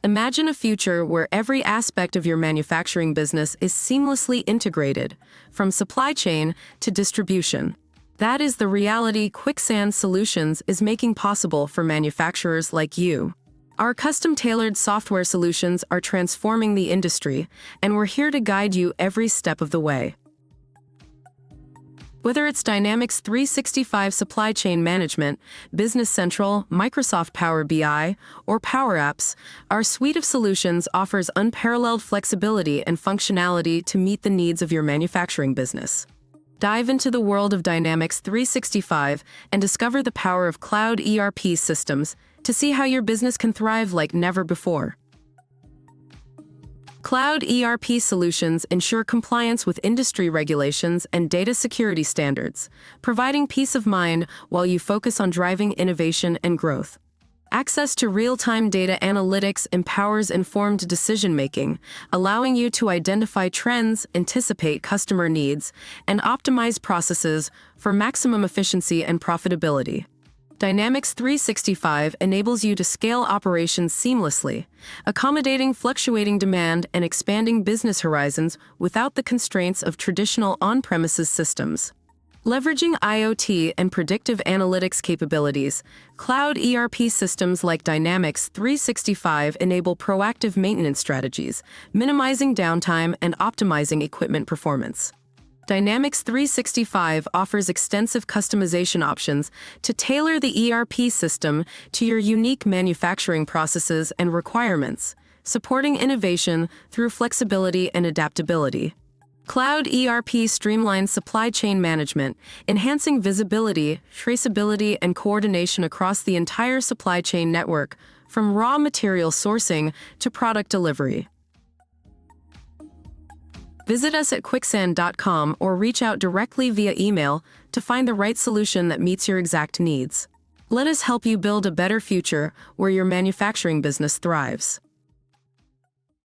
Imagine a future where every aspect of your manufacturing business is seamlessly integrated, from supply chain to distribution. That is the reality Kwixand Solutions is making possible for manufacturers like you. Our custom-tailored software solutions are transforming the industry, and we're here to guide you every step of the way. Whether it's Dynamics 365 Supply Chain Management, Business Central, Microsoft Power BI, or Power Apps, our suite of solutions offers unparalleled flexibility and functionality to meet the needs of your manufacturing business. Dive into the world of Dynamics 365 and discover the power of cloud ERP systems to see how your business can thrive like never before. Cloud ERP solutions ensure compliance with industry regulations and data security standards, providing peace of mind while you focus on driving innovation and growth. Access to real-time data analytics empowers informed decision-making, allowing you to identify trends, anticipate customer needs, and optimize processes for maximum efficiency and profitability. Dynamics 365 enables you to scale operations seamlessly, accommodating fluctuating demand and expanding business horizons without the constraints of traditional on-premises systems. Leveraging IoT and predictive analytics capabilities, cloud ERP systems like Dynamics 365 enable proactive maintenance strategies, minimizing downtime and optimizing equipment performance. Dynamics 365 offers extensive customization options to tailor the ERP system to your unique manufacturing processes and requirements, supporting innovation through flexibility and adaptability. Cloud ERP streamlines supply chain management, enhancing visibility, traceability, and coordination across the entire supply chain network, from raw material sourcing to product delivery. Visit us at kwixand.com or reach out directly via email to find the right solution that meets your exact needs. Let us help you build a better future where your manufacturing business thrives.